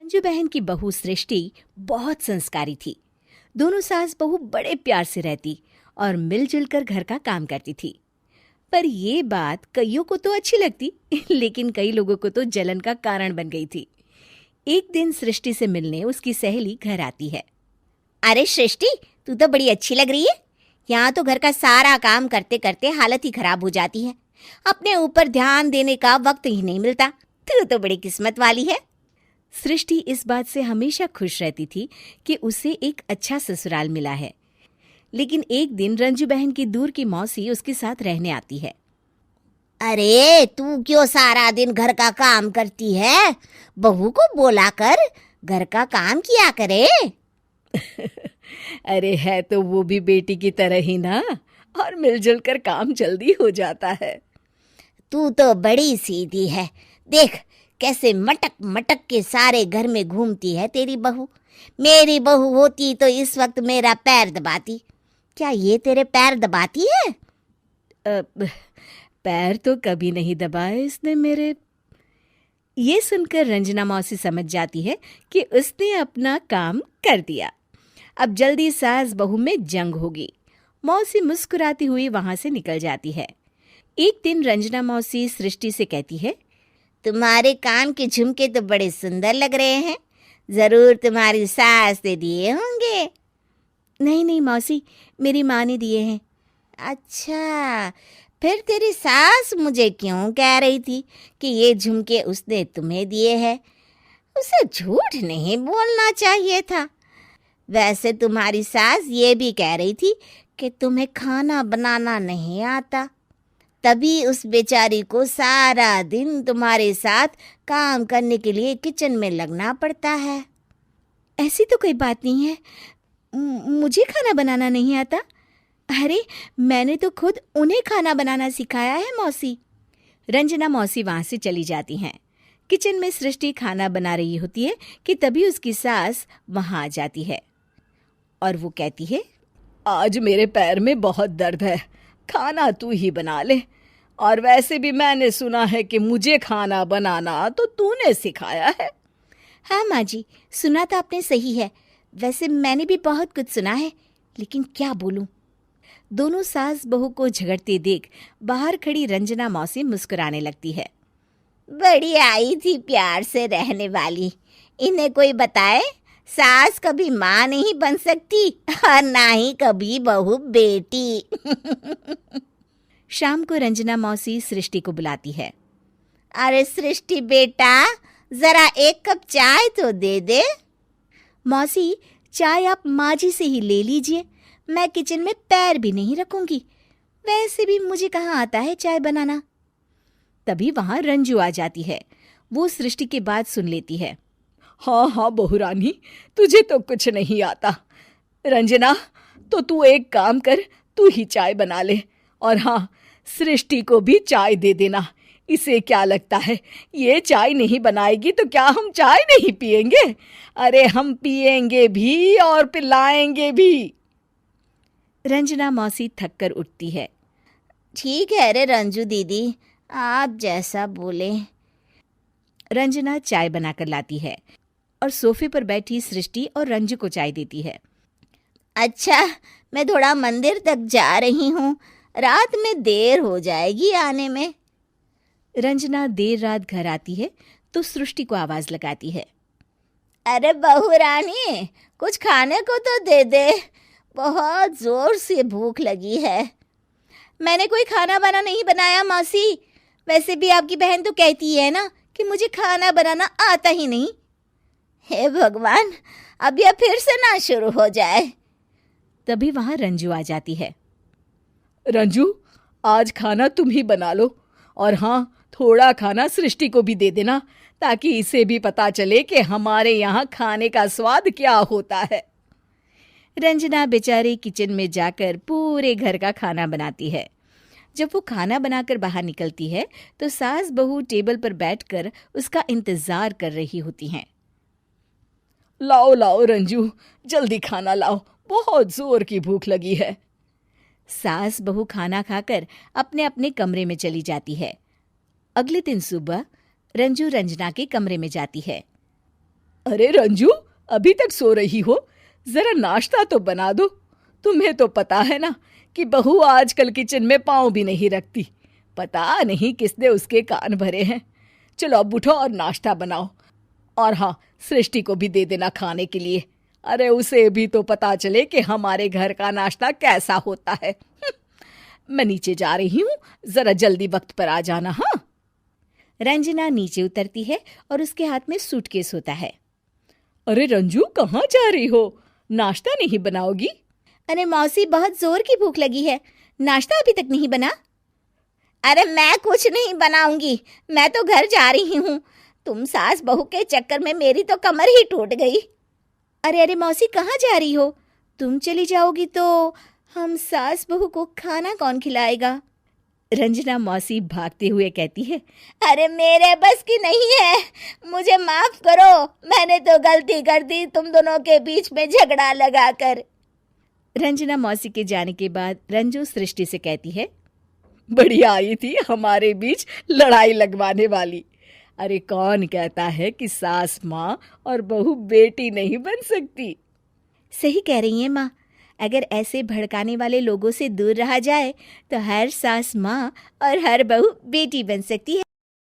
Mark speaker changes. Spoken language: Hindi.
Speaker 1: अंजू बहन की बहू सृष्टि बहुत संस्कारी थी। दोनों सास बहू बड़े प्यार से रहती और मिलजुल कर घर का काम करती थी। पर ये बात कईयों को तो अच्छी लगती लेकिन कई लोगों को तो जलन का कारण बन गई थी। एक दिन सृष्टि से मिलने उसकी सहेली घर आती है।
Speaker 2: अरे सृष्टि, तू तो बड़ी अच्छी लग रही है। यहाँ तो घर का सारा काम करते करते हालत ही खराब हो जाती है। अपने ऊपर ध्यान देने का वक्त ही नहीं मिलता। तू तो बड़ी किस्मत वाली है।
Speaker 1: सृष्टि इस बात से हमेशा खुश रहती थी कि उसे एक अच्छा ससुराल मिला है। लेकिन एक दिन रंजू बहन की दूर की मौसी उसके साथ रहने आती है।
Speaker 2: अरे तू क्यों सारा दिन घर का काम करती है? बहू को बोला कर, घर का काम किया करे।
Speaker 1: अरे है तो वो भी बेटी की तरह ही ना, और मिलजुल कर काम जल्दी हो जाता है।
Speaker 2: तू तो बड़ी सीधी है। देख कैसे मटक मटक के सारे घर में घूमती है तेरी बहू। मेरी बहू होती तो इस वक्त मेरा पैर दबाती। क्या ये तेरे पैर दबाती है?
Speaker 1: पैर तो कभी नहीं दबाए इसने मेरे। ये सुनकर रंजना मौसी समझ जाती है कि उसने अपना काम कर दिया। अब जल्दी सास बहू में जंग होगी। मौसी मुस्कुराती हुई वहां से निकल जाती है। एक दिन रंजना मौसी सृष्टि से कहती है,
Speaker 2: तुम्हारे कान के झुमके तो बड़े सुंदर लग रहे हैं। जरूर तुम्हारी सास ने दिए होंगे।
Speaker 1: नहीं नहीं मौसी, मेरी माँ ने दिए हैं।
Speaker 2: अच्छा, फिर तेरी सास मुझे क्यों कह रही थी कि ये झुमके उसने तुम्हें दिए हैं? उसे झूठ नहीं बोलना चाहिए था। वैसे तुम्हारी सास ये भी कह रही थी कि तुम्हें खाना बनाना नहीं आता, तभी उस बेचारी को सारा दिन तुम्हारे साथ काम करने के लिए किचन में लगना पड़ता है।
Speaker 1: ऐसी तो कोई बात नहीं है। मुझे खाना बनाना नहीं आता। अरे मैंने तो खुद उन्हें खाना बनाना सिखाया है मौसी। रंजना मौसी वहां से चली जाती हैं। किचन में सृष्टि खाना बना रही होती है कि तभी उसकी सास वहां आ जाती है और वो कहती है, आज मेरे पैर में बहुत दर्द है, खाना तू ही बना ले। और वैसे भी मैंने सुना है कि मुझे खाना बनाना तो तूने सिखाया है।
Speaker 2: हाँ माँ जी, सुना तो आपने सही है। वैसे मैंने भी बहुत कुछ सुना है, लेकिन क्या बोलूं।
Speaker 1: दोनों सास बहू को झगड़ते देख बाहर खड़ी रंजना मौसी मुस्कुराने लगती है।
Speaker 2: बड़ी आई थी प्यार से रहने वाली। इन्हें कोई बताए, सास कभी माँ नहीं बन सकती और ना ही कभी बहू बेटी।
Speaker 1: शाम को रंजना मौसी सृष्टि को बुलाती है।
Speaker 2: अरे सृष्टि बेटा, जरा एक कप चाय तो दे दे।
Speaker 1: मौसी, चाय आप माँ जी से ही ले लीजिए। मैं किचन में पैर भी नहीं रखूंगी। वैसे भी मुझे कहाँ आता है चाय बनाना। तभी वहां रंजू आ जाती है। वो सृष्टि की बात सुन लेती है। हाँ हाँ बहू रानी, तुझे तो कुछ नहीं आता। रंजना, तो तू एक काम कर, तू ही चाय बना ले। और हाँ, सृष्टि को भी चाय दे देना। इसे क्या लगता है, ये चाय नहीं बनाएगी तो क्या हम चाय नहीं पिएंगे? अरे हम पिएंगे भी और पिलाएंगे भी। रंजना मौसी थक कर उठती है।
Speaker 2: ठीक है रे रंजू दीदी, आप जैसा बोले।
Speaker 1: रंजना चाय बनाकर लाती है और सोफे पर बैठी सृष्टि और रंजू को चाय देती है।
Speaker 2: अच्छा, मैं थोड़ा मंदिर तक जा रही हूँ, रात में देर हो जाएगी आने में।
Speaker 1: रंजना देर रात घर आती है तो सृष्टि को आवाज लगाती है।
Speaker 2: अरे बहू रानी, कुछ खाने को तो दे दे, बहुत जोर से भूख लगी है। मैंने कोई खाना वाना नहीं बनाया मौसी। वैसे भी आपकी बहन तो कहती है ना कि मुझे खाना बनाना आता ही नहीं। हे भगवान, अब यह फिर से ना शुरू हो जाए।
Speaker 1: तभी वहां रंजू आ जाती है। रंजू, आज खाना तुम ही बना लो, और हाँ, थोड़ा खाना सृष्टि को भी दे देना, ताकि इसे भी पता चले कि हमारे यहाँ खाने का स्वाद क्या होता है। रंजना बेचारी किचन में जाकर पूरे घर का खाना बनाती है। जब वो खाना बनाकर बाहर निकलती है तो सास बहू टेबल पर बैठकर उसका इंतजार कर रही होती हैं। लाओ लाओ रंजू, जल्दी खाना लाओ, बहुत जोर की भूख लगी है। सास बहू खाना खाकर अपने अपने कमरे में चली जाती है। अगले दिन सुबह रंजू रंजना के कमरे में जाती है।
Speaker 3: अरे रंजू, अभी तक सो रही हो? जरा नाश्ता तो बना दो। तुम्हें तो पता है ना कि बहू आजकल किचन में पाँव भी नहीं रखती। पता नहीं किसने उसके कान भरे हैं। चलो अब उठो और नाश्ता बनाओ। और हाँ, सृष्टि को भी दे देना खाने के लिए। अरे उसे भी तो पता चले कि हमारे घर का नाश्ता कैसा होता है। मैं नीचे जा रही हूँ, जरा जल्दी वक्त पर आ जाना। हाँ।
Speaker 1: रंजना नीचे उतरती है और उसके हाथ में सूटकेस होता है।
Speaker 3: अरे रंजू, कहाँ जा रही हो? नाश्ता नहीं बनाओगी?
Speaker 1: अरे मौसी, बहुत जोर की भूख लगी है, नाश्ता अभी तक नहीं बना।
Speaker 2: अरे मैं कुछ नहीं बनाऊंगी, मैं तो घर जा रही हूँ। तुम सास बहू के चक्कर में मेरी तो कमर ही टूट गई।
Speaker 1: अरे अरे मौसी, कहाँ जा रही हो? तुम चली जाओगी तो हम सास बहू को खाना कौन खिलाएगा? रंजना मौसी भागते हुए कहती है।
Speaker 2: अरे मेरे बस की नहीं है, मुझे माफ करो। मैंने तो गलती कर दी तुम दोनों के बीच में झगड़ा लगाकर।
Speaker 1: रंजना मौसी के जाने के बाद रंजू सृष्टि से कहती है।
Speaker 3: बढ़िया आई थी हमारे बीच लड़ाई लगवाने वाली। अरे कौन कहता है कि सास माँ और बहू बेटी नहीं बन सकती?
Speaker 1: सही कह रही हैं माँ। अगर ऐसे भड़काने वाले लोगों से दूर रहा जाए तो हर सास माँ और हर बहू बेटी बन सकती है।